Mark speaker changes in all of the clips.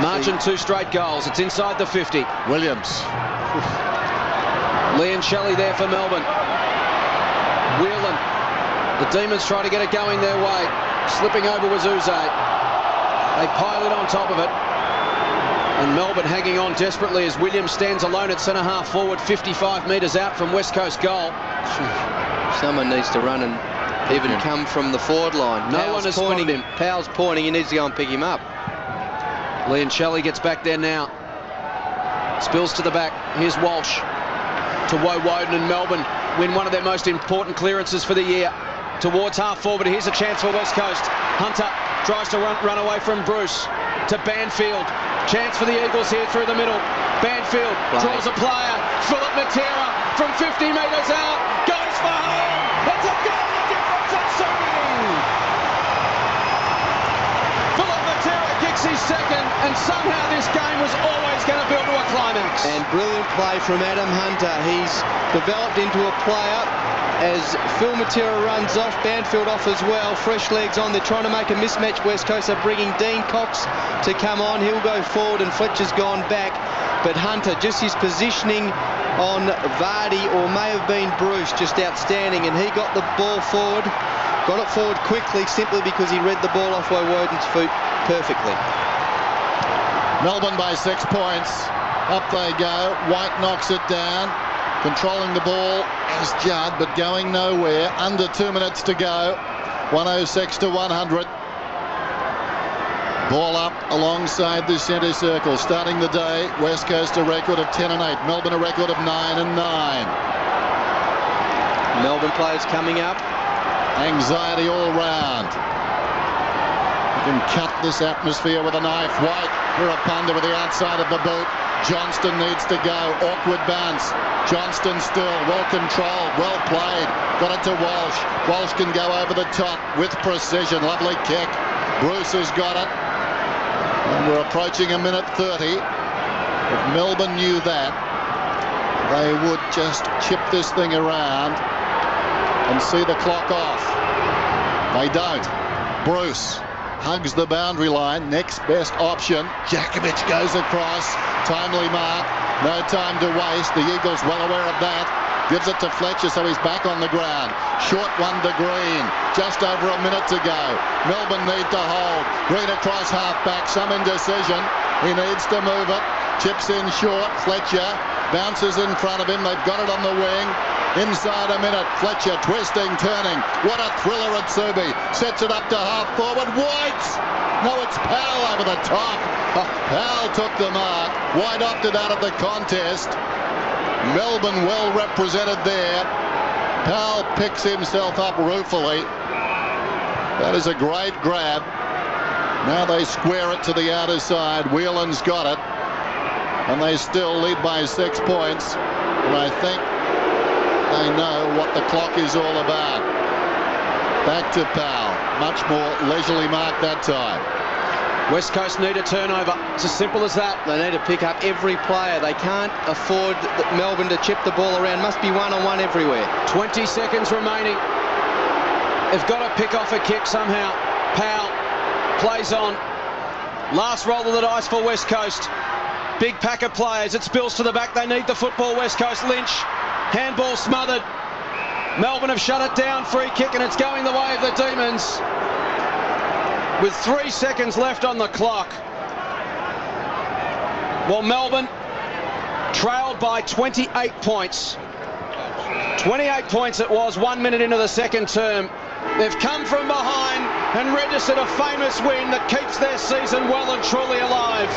Speaker 1: Margin 2 straight goals. It's inside the 50.
Speaker 2: Williams.
Speaker 1: Lee and Shelley there for Melbourne. Whelan. The Demons try to get it going their way. Slipping over was Uze. They pile it on top of it. And Melbourne hanging on desperately as Williams stands alone at centre half forward, 55 metres out from West Coast goal.
Speaker 3: Someone needs to run and even come from the forward line.
Speaker 1: No one has spotted him.
Speaker 3: Powell's pointing, he needs to go and pick him up.
Speaker 1: Lee and Shelley gets back there now. Spills to the back. Here's Walsh to Woden, and Melbourne win one of their most important clearances for the year. Towards half forward, here's a chance for West Coast. Hunter tries to run away from Bruce to Banfield. Chance for the Eagles here through the middle. Banfield draws a player. Philip Matera from 50 metres out. Goes for home. It's a goal. The difference at shooting. Philip Matera kicks his second, and somehow this game was always going to build to a climax.
Speaker 3: And brilliant play from Adam Hunter. He's developed into a player. As Phil Matera runs off, Banfield off as well. Fresh legs on. They're trying to make a mismatch. West Coast are bringing Dean Cox to come on. He'll go forward and Fletcher's gone back. But Hunter, just his positioning on Vardy, or may have been Bruce, just outstanding. And he got the ball forward. Got it forward quickly simply because he read the ball off Woden's feet perfectly.
Speaker 2: Melbourne by 6 points. Up they go. White knocks it down. Controlling the ball is Judd, but going nowhere. Under 2 minutes to go. 106 to 100. Ball up alongside the centre circle. Starting the day, West Coast a record of 10 and 8. Melbourne a record of 9 and 9.
Speaker 3: Melbourne players coming up.
Speaker 2: Anxiety all round. You can cut this atmosphere with a knife. White, Purapanda with the outside of the boot. Johnston needs to go. Awkward bounce. Johnston still well controlled, well played. Got it to Walsh. Walsh can go over the top with precision. Lovely kick. Bruce has got it. And we're approaching a minute 30. If Melbourne knew that, they would just chip this thing around and see the clock off. They don't. Bruce hugs the boundary line. Next best option. Jakovic goes across. Timely mark. No time to waste. The Eagles well aware of that. Gives it to Fletcher, so he's back on the ground. Short one to Green. Just over a minute to go. Melbourne need to hold. Green across half-back. Some indecision. He needs to move it. Chips in short. Fletcher bounces in front of him. They've got it on the wing. Inside a minute. Fletcher twisting, turning. What a thriller at Subi. Sets it up to half forward. White! No, it's Powell over the top. Powell took the mark. White opted out of the contest. Melbourne well represented there. Powell picks himself up ruefully. That is a great grab. Now they square it to the outer side. Whelan's got it. And they still lead by 6 points. And I think they know what the clock is all about. Back to Powell. Much more leisurely mark that time.
Speaker 1: West Coast need a turnover. It's as simple as that.
Speaker 3: They need to pick up every player. They can't afford Melbourne to chip the ball around. Must be one-on-one everywhere.
Speaker 1: 20 seconds remaining. They've got to pick off a kick somehow. Powell plays on. Last roll of the dice for West Coast. Big pack of players. It spills to the back. They need the football. West Coast. Lynch. Handball smothered. Melbourne have shut it down. Free kick, and it's going the way of the Demons. With 3 seconds left on the clock. Well, Melbourne trailed by 28 points. 28 points it was 1 minute into the second term. They've come from behind and registered a famous win that keeps their season well and truly alive.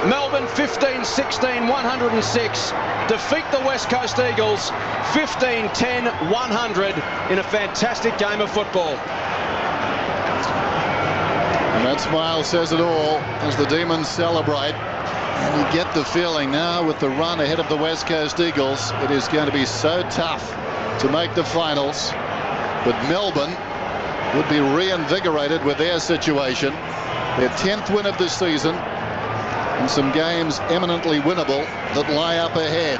Speaker 1: Melbourne 15-16, 106. Defeat the West Coast Eagles 15-10, 100 in a fantastic game of football.
Speaker 2: And that smile says it all as the Demons celebrate. And you get the feeling now with the run ahead of the West Coast Eagles, it is going to be so tough to make the finals. But Melbourne would be reinvigorated with their situation. Their 10th win of the season and some games eminently winnable that lie up ahead.